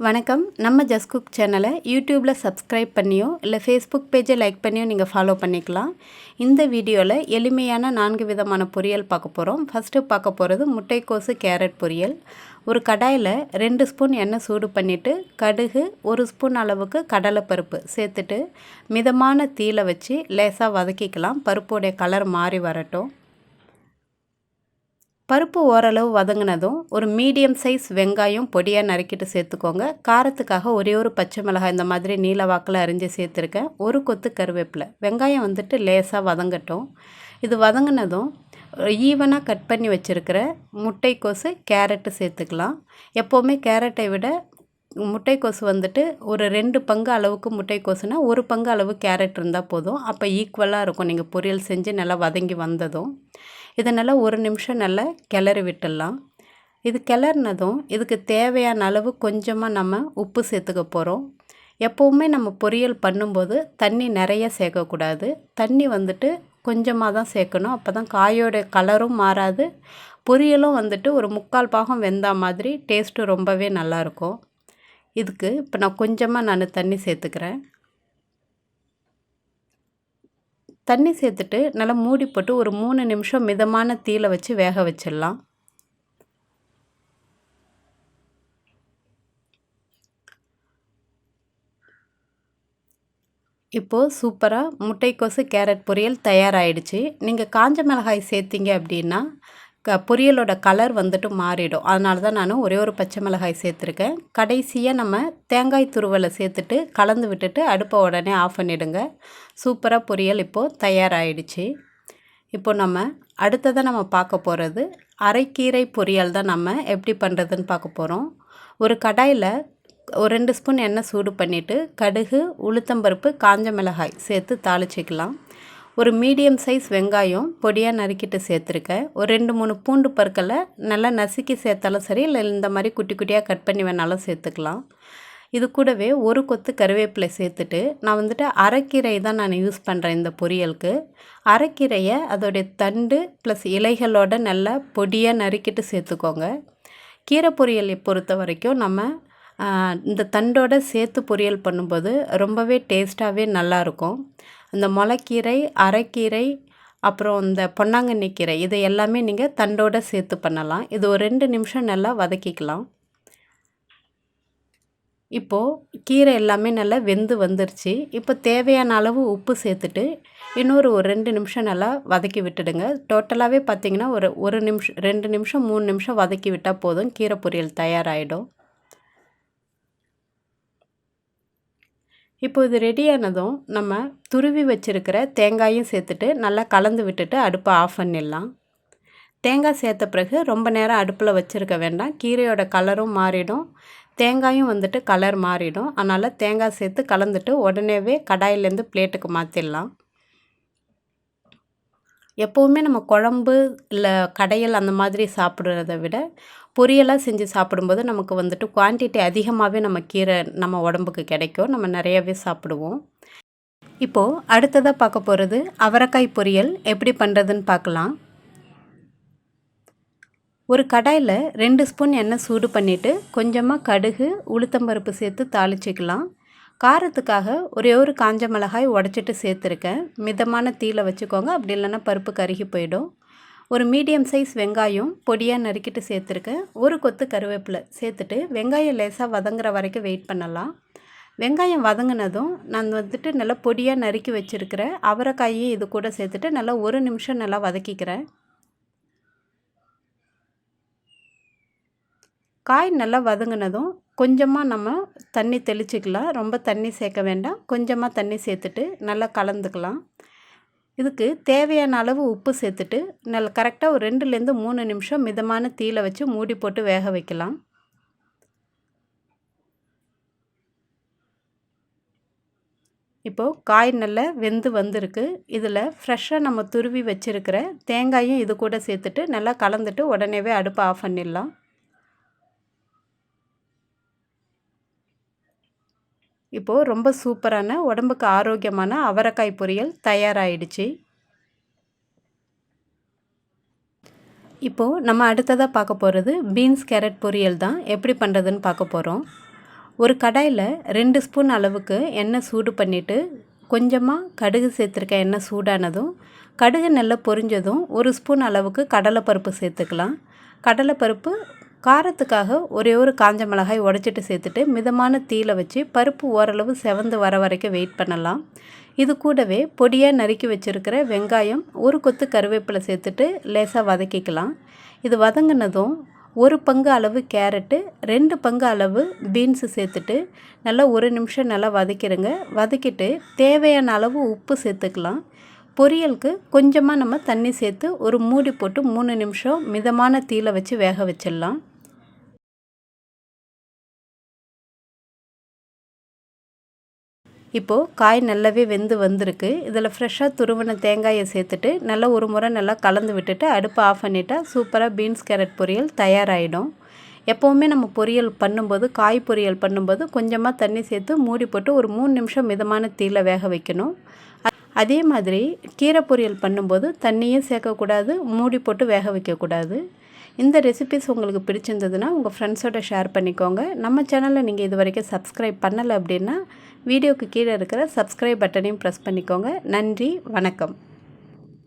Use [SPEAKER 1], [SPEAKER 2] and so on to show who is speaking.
[SPEAKER 1] வணக்கம். நம்ம just cook சேனலை யூடியூப்பில் சப்ஸ்கிரைப் பண்ணியோ இல்லை ஃபேஸ்புக் பேஜை லைக் பண்ணியோ நீங்கள் ஃபாலோ பண்ணிக்கலாம். இந்த வீடியோவில் எளிமையான 4 விதமான பொரியல் பார்க்க போகிறோம். ஃபஸ்ட்டு பார்க்க போகிறது முட்டைக்கோசு கேரட் பொரியல். ஒரு கடாயில் 2 ஸ்பூன் எண்ணெய் சூடு பண்ணிவிட்டு கடுகு 1 ஸ்பூன் அளவுக்கு கடலைப்பருப்பு சேர்த்துட்டு மிதமான தீயில வச்சு லேசாக வதக்கிக்கலாம். பருப்போடைய கலர் மாறி வரட்டும். பருப்பு ஓரளவு வதங்கினதும் ஒரு மீடியம் சைஸ் வெங்காயம் பொடியாக நறுக்கிட்டு சேர்த்துக்கோங்க. காரத்துக்காக ஒரே ஒரு பச்சை மிளகாய் இந்த மாதிரி நீல வாக்கில் அரிஞ்சு சேர்த்துருக்கேன். ஒரு கொத்து கருவேப்பிலை. வெங்காயம் வந்துட்டு லேசாக வதங்கட்டும். இது வதங்கினதும் ஈவனாக கட் பண்ணி வச்சுருக்கிற முட்டைக்கோசு கேரட்டு சேர்த்துக்கலாம். எப்போவுமே கேரட்டை விட முட்டைக்கோசு வந்துட்டு ஒரு 2 பங்கு அளவுக்கு முட்டைக்கோசுனா 1 பங்கு அளவு கேரட் இருந்தால் போதும். அப்போ ஈக்குவலாக இருக்கும். நீங்கள் பொரியல் செஞ்சு நல்லா வதங்கி வந்ததும் இதை நல்லா 1 நிமிஷம் நல்லா கிளறி விட்டுடலாம். இது கிளறினதும் இதுக்கு தேவையான அளவு கொஞ்சமாக நம்ம உப்பு சேர்த்துக்க போகிறோம். எப்போவுமே நம்ம பொரியல் பண்ணும்போது தண்ணி நிறைய சேர்க்கக்கூடாது. தண்ணி வந்துட்டு கொஞ்சமாக தான் சேர்க்கணும். அப்போ தான் காயோட கலரும் மாறாது, பொரியலும் வந்துட்டு ஒரு 3/4 பாகம் வெந்தா மாதிரி டேஸ்ட்டு ரொம்பவே நல்லாயிருக்கும். இதுக்கு இப்போ நான் கொஞ்சமாக தண்ணி சேர்த்துக்கிறேன். தண்ணி சேர்த்துட்டு நல்லா மூடி போட்டு ஒரு 3 நிமிஷம் மிதமான தீயில வச்சு வேக வச்சிடலாம். இப்போது சூப்பராக முட்டைக்கோசு கேரட் பொரியல் தயாராகிடுச்சு. நீங்கள் காஞ்ச மிளகாய் சேர்த்திங்க அப்படின்னா பொரியலோட கலர் வந்துட்டு மாறிடும். அதனால தான் நான் ஒரே ஒரு பச்சை மிளகாய் சேர்த்துருக்கேன். கடைசியாக நம்ம தேங்காய் துருவலை சேர்த்துட்டு கலந்து விட்டுட்டு அடுப்பை உடனே ஆஃப் பண்ணிவிடுங்க. சூப்பராக பொரியல் இப்போது தயாராகிடுச்சு. இப்போது நம்ம அடுத்ததாக நம்ம பார்க்க போகிறது அரைக்கீரை பொரியல் தான். நம்ம எப்படி பண்ணுறதுன்னு பார்க்க போகிறோம். ஒரு கடாயில் ஒரு 2 ஸ்பூன் எண்ணெய் சூடு பண்ணிவிட்டு கடுகு, உளுத்தம்பருப்பு, காஞ்ச மிளகாய் சேர்த்து தாளிச்சிக்கலாம். ஒரு மீடியம் சைஸ் வெங்காயம் பொடியாக நறுக்கிட்டு சேர்த்துருக்கேன். ஒரு 2-3 பூண்டு பற்களை நல்லா நசுக்கி சேர்த்தாலும் சரி, இல்லை இந்த மாதிரி குட்டி குட்டியாக கட் பண்ணி வேணாலும் சேர்த்துக்கலாம். இது கூடவே ஒரு கொத்து கருவேப்பிலை சேர்த்துட்டு நான் வந்துட்டு அரைக்கீரை தான் நான் யூஸ் பண்ணுறேன் இந்த பொரியலுக்கு. அரைக்கீரையை அதோடைய தண்டு ப்ளஸ் இலைகளோட நல்லா பொடியாக நறுக்கிட்டு சேர்த்துக்கோங்க. கீரை பொரியலை பொறுத்த வரைக்கும் நம்ம இந்த தண்டோட சேர்த்து பொரியல் பண்ணும்போது ரொம்பவே டேஸ்ட்டாகவே நல்லாயிருக்கும். இந்த முளைக்கீரை, அரைக்கீரை, அப்புறம் இந்த பொன்னாங்கண்ணி கீரை இதை எல்லாமே நீங்கள் தண்டோடு சேர்த்து பண்ணலாம். இது ஒரு 2 நிமிஷம் நல்லா வதக்கிக்கலாம். இப்போது கீரை எல்லாமே நல்லா வெந்து வந்துருச்சு. இப்போ தேவையான அளவு உப்பு சேர்த்துட்டு இன்னொரு ஒரு 2 நிமிஷம் நல்லா வதக்கி விட்டுடுங்க. டோட்டலாகவே பார்த்திங்கன்னா ஒரு நிமிஷம் 2 நிமிஷம் 3 நிமிஷம் வதக்கி விட்டால் போதும், கீரை பொரியல் தயாராகிடும். இப்போ இது ரெடியானதும் நம்ம துருவி வச்சுருக்கிற தேங்காயும் சேர்த்துட்டு நல்லா கலந்து விட்டுட்டு அடுப்பை ஆஃப் பண்ணிடலாம். தேங்காய் சேர்த்த பிறகு ரொம்ப நேரம் அடுப்பில் வச்சுருக்க வேண்டாம். கீரையோட கலரும் மாறிடும், தேங்காயும் வந்துட்டு கலர் மாறிடும். அதனால் தேங்காய் சேர்த்து கலந்துட்டு உடனேவே கடாயிலேருந்து பிளேட்டுக்கு மாற்றிடலாம். எப்போவுமே நம்ம குழம்பு இல்லை கடையல் அந்த மாதிரி சாப்பிட்றத விட பொரியலாக செஞ்சு சாப்பிடும்போது நமக்கு வந்துட்டு குவான்டிட்டி அதிகமாகவே நம்ம உடம்புக்கு கிடைக்கும். நம்ம நிறையவே சாப்பிடுவோம். இப்போது அடுத்ததாக பார்க்க போகிறது அவரைக்காய் பொரியல் எப்படி பண்ணுறதுன்னு பார்க்கலாம். ஒரு கடாயில் 2 ஸ்பூன் எண்ணெய் சூடு பண்ணிவிட்டு கொஞ்சமாக கடுகு, உளுத்தம்பருப்பு சேர்த்து தாளிச்சிக்கலாம். காரத்துக்காக ஒரே ஒரு காஞ்ச மிளகாய் உடச்சிட்டு சேர்த்துருக்கேன். மிதமான தீயில வச்சுக்கோங்க, அப்படி இல்லைன்னா பருப்பு கருகி போயிடும். ஒரு மீடியம் சைஸ் வெங்காயம் பொடியாக நறுக்கிட்டு சேர்த்துருக்கேன். ஒரு கொத்து கருவேப்பிலை சேர்த்துட்டு வெங்காயம் லேசாக வதங்குற வரைக்கும் வெயிட் பண்ணலாம். வெங்காயம் வதங்கினதும் நான் வந்துட்டு நல்லா பொடியாக நறுக்கி வச்சுருக்கிற அவரைக்காயை இது கூட சேர்த்துட்டு நல்லா 1 நிமிஷம் நல்லா வதக்கிக்கிறேன். காய் நல்லா வதங்கினதும் கொஞ்சமாக நம்ம தண்ணி தெளிச்சிக்கலாம். ரொம்ப தண்ணி சேர்க்க வேண்டாம். கொஞ்சமாக தண்ணி சேர்த்துட்டு நல்லா கலந்துக்கலாம். இதுக்கு தேவையான அளவு உப்பு சேர்த்துட்டு நல்லா கரெக்டாக ஒரு 2லேருந்து 3 நிமிஷம் மிதமான தீயில வச்சு மூடி போட்டு வேக வைக்கலாம். இப்போது காய் நல்லா வெந்து வந்திருக்கு. இதில் ஃப்ரெஷ்ஷாக நம்ம துருவி வச்சுருக்கிற தேங்காயும் இது கூட சேர்த்துட்டு நல்லா கலந்துட்டு உடனேவே அடுப்பை ஆஃப் பண்ணிடலாம். இப்போது ரொம்ப சூப்பரான உடம்புக்கு ஆரோக்கியமான அவரைக்காய் பொரியல் தயாராகிடுச்சு. இப்போது நம்ம அடுத்ததாக பார்க்க போகிறது பீன்ஸ் கேரட் பொரியல் தான். எப்படி பண்ணுறதுன்னு பார்க்க போகிறோம். ஒரு கடாயில் 2 ஸ்பூன் அளவுக்கு எண்ணெய் சூடு பண்ணிவிட்டு கொஞ்சமாக கடுகு சேர்த்துருக்கேன். எண்ணெய் சூடானதும் கடுகு நல்லா பொரிஞ்சதும் 1 ஸ்பூன் அளவுக்கு கடலைப்பருப்பு சேர்த்துக்கலாம். கடலைப்பருப்பு காரத்துக்காக ஒரே ஒரு காஞ்ச மிளகாய் உடைச்சிட்டு சேர்த்துட்டு மிதமான தீயில வச்சு பருப்பு ஓரளவு செவந்து வர வரைக்கும் வெயிட் பண்ணலாம். இது கூடவே பொடியாக நறுக்கி வச்சுருக்கிற வெங்காயம், ஒரு கொத்து கருவேப்பிலை சேர்த்துட்டு லேசாக வதக்கிக்கலாம். இது வதங்கினதும் 1 பங்கு அளவு கேரட்டு, 2 பங்கு அளவு பீன்ஸு சேர்த்துட்டு நல்லா 1 நிமிஷம் நல்லா வதக்கிடுங்க. வதக்கிட்டு தேவையான அளவு உப்பு சேர்த்துக்கலாம். பொரியலுக்கு கொஞ்சமாக நம்ம தண்ணி சேர்த்து ஒரு மூடி போட்டு 3 நிமிஷம் மிதமான தீயில வச்சு வேக வச்சிடலாம். இப்போது காய் நல்லாவே வெந்து வந்திருக்கு. இதில் ஃப்ரெஷ்ஷாக துருவின தேங்காயை சேர்த்துட்டு நல்லா ஒரு முறை நல்லா கலந்து விட்டுட்டு அடுப்பை ஆஃப் பண்ணிட்டா சூப்பராக பீன்ஸ் கேரட் பொரியல் தயாராகிடும். எப்போவுமே நம்ம பொரியல் பண்ணும்போது, காய் பொரியல் பண்ணும்போது கொஞ்சமாக தண்ணி சேர்த்து மூடி போட்டு ஒரு 3 நிமிஷம் மிதமான தீயில வேக வைக்கணும். அதே மாதிரி கீரை பொரியல் பண்ணும்போது தண்ணியும் சேர்க்கக்கூடாது, மூடி போட்டு வேக வைக்கக்கூடாது. இந்த ரெசிபிஸ் உங்களுக்கு பிடிச்சிருந்ததுன்னா உங்கள் ஃப்ரெண்ட்ஸோட ஷேர் பண்ணிக்கோங்க. நம்ம சேனலில் நீங்கள் இது வரைக்கும் சப்ஸ்கிரைப் பண்ணலை அப்படின்னா வீடியோக்கு கீழே இருக்கிற சப்ஸ்கிரைப் பட்டனையும் ப்ரெஸ் பண்ணிக்கோங்க. நன்றி, வணக்கம்.